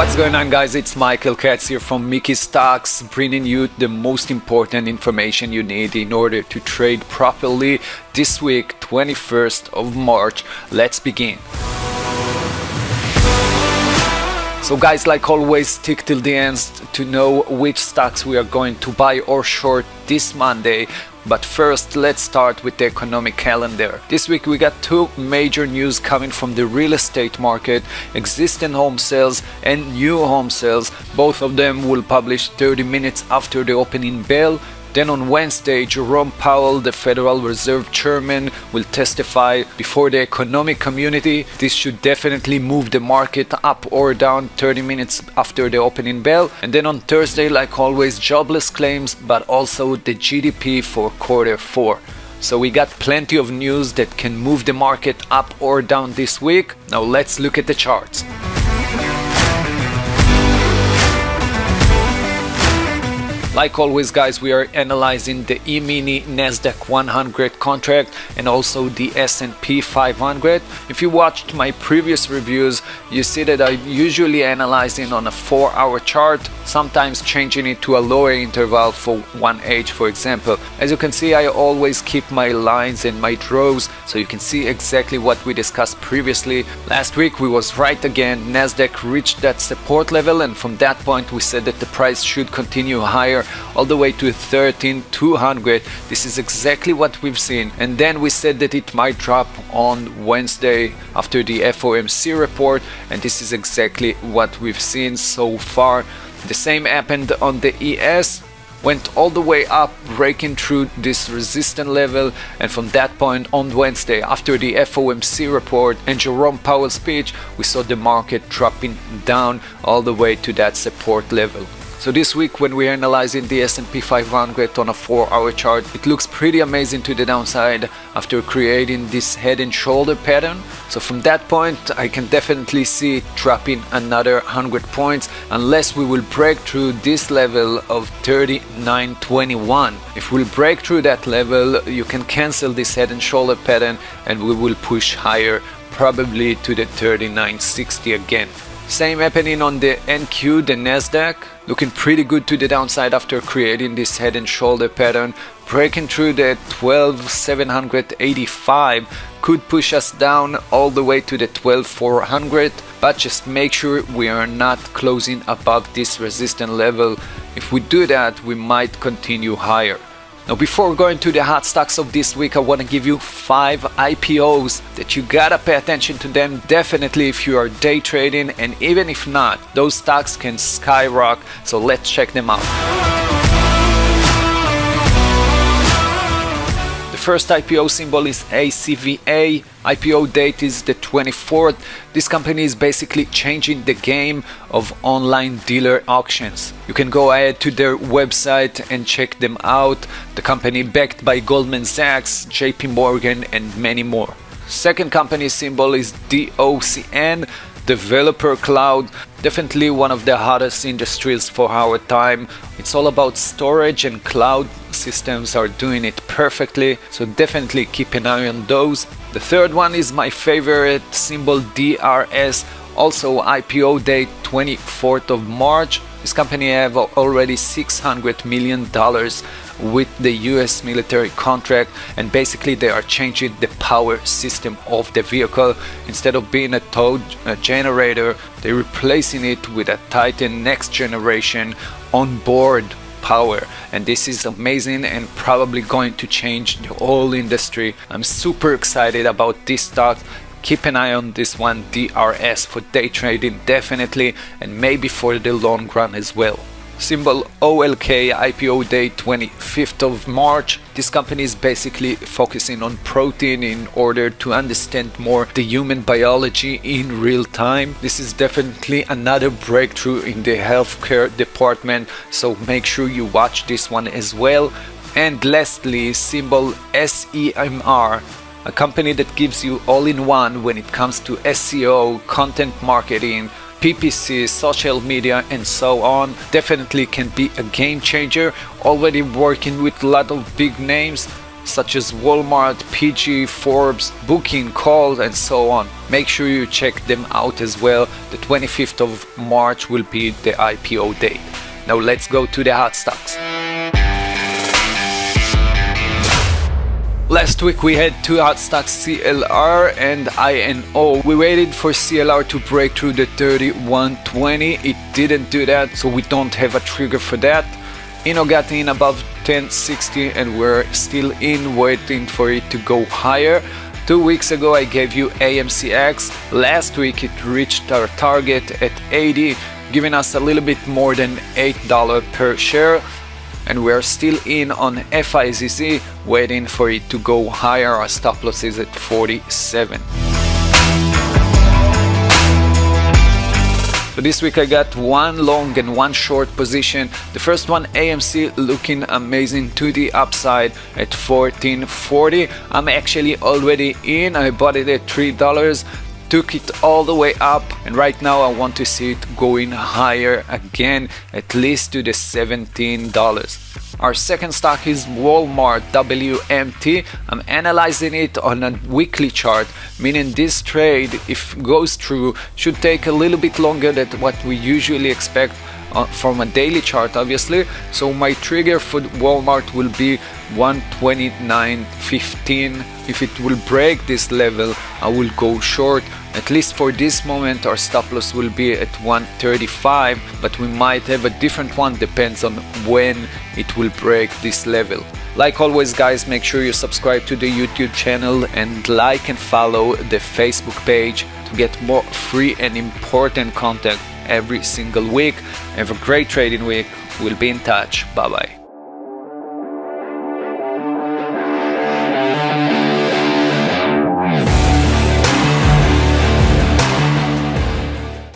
What's going on, guys? It's Michael Katz here from MIKI'S Stocks, bringing you the most important information you need in order to trade properly this week, 21st of March. Let's begin. So guys, like always, stick till the end to know which stocks we are going to buy or short this Monday. But first, let's start with the economic calendar. This week we got two major news coming from the real estate market: existing home sales and new home sales. Both of them will publish 30 minutes after the opening bell. Then on Wednesday, Jerome Powell, the Federal Reserve Chairman, will testify before the economic community. This should definitely move the market up or down 30 minutes after the opening bell. And then on Thursday, like always, jobless claims, but also the GDP for Q4. So we got plenty of news that can move the market up or down this week. Now let's look at the charts. Like always, guys, we are analyzing the E-mini Nasdaq 100 contract and also the S&P 500. If you watched my previous reviews, you see that I usually analyzing on a 4-hour chart, sometimes changing it to a lower interval for 1H, for example. As you can see, I always keep my lines and my draws, so you can see exactly what we discussed previously. Last week we was right again. Nasdaq reached that support level, and from that point we said that the price should continue higher all the way to 13,200. This is exactly what we've seen, and then we said that it might drop on Wednesday after the FOMC report, and this is exactly what we've seen so far. The same happened on the ES, went all the way up, breaking through this resistance level, and from that point on Wednesday, after the FOMC report and Jerome Powell's speech, we saw the market dropping down all the way to that support level. So this week, when we're analyzing the S&P 500 on a 4-hour chart, it looks pretty amazing to the downside after creating this head and shoulder pattern. So from that point, I can definitely see it dropping another 100 points unless we will break through this level of 39.21. If we'll break through that level, you can cancel this head and shoulder pattern and we will push higher, probably to the 39.60 again. Same happening on the NQ, the Nasdaq, looking pretty good to the downside after creating this head and shoulder pattern. Breaking through the 12,785 could push us down all the way to the 12,400, but just make sure we are not closing above this resistance level. If we do that, we might continue higher. Now, before going to the hot stocks of this week, I want to give you 5 IPOs that you gotta pay attention to them, definitely if you are day trading, and even if not, those stocks can skyrocket, so let's check them out. The first IPO symbol is ACVA. IPO date is the 24th. This company is basically changing the game of online dealer auctions. You can go ahead to their website and check them out. The company backed by Goldman Sachs, JP Morgan, and many more. Second company symbol is DOCN, Developer Cloud. Definitely one of the hottest industries for our time. It's all about storage, and cloud systems are doing it perfectly, so definitely keep an eye on those. The third one is my favorite symbol, DRS, also IPO date 24th of March. This company have already $600 million with the US military contract, and basically they are changing the power system of the vehicle. Instead of being a tow generator, they're replacing it with a Titan next generation onboard power, and this is amazing and probably going to change the whole industry. I'm super excited about this stock. Keep an eye on this one, DRS, for day trading definitely, and maybe for the long run as well. Symbol OLK, IPO date 25th of March. This company is basically focusing on protein in order to understand more the human biology in real time. This is definitely another breakthrough in the healthcare department, so make sure you watch this one as well. And lastly, symbol SEMR, a company that gives you all-in-one when it comes to SEO, content marketing, PPC, social media, and so on. Definitely can be a game changer. Already working with a lot of big names. such as Walmart, PG, Forbes, Booking, Call, and so on. Make sure you check them out as well. The 25th of March will be the IPO date. Now let's go to the hot stocks. Last week we had two hot stocks, CLR and INO. We waited for CLR to break through the 3120. It didn't do that, so we don't have a trigger for that. INO got in above 1060 and we're still in, waiting for it to go higher. 2 weeks ago I gave you Amcx. Last week it reached our target at 80, giving us a little bit more than $8 per share. And we're still in on FIZZ, waiting for it to go higher. Our stop loss is at 47. So this week I got one long and one short position. The first one, AMC, looking amazing to the upside at 1440. I'm actually already in. I bought it at $3. Took it all the way up, and right now I want to see it going higher again, at least to the $17. Our second stock is Walmart, WMT. I'm analyzing it on a weekly chart, meaning this trade, if it goes through, should take a little bit longer than what we usually expect from a daily chart, obviously. So my trigger for Walmart will be 129.15. If it will break this level, I will go short. At least for this moment, our stop loss will be at 135, but we might have a different one, depends on when it will break this level. Like always guys, make sure you subscribe to the YouTube channel and like and follow the Facebook page to get more free and important content every single week. Have a great trading week. We'll be in touch. Bye bye.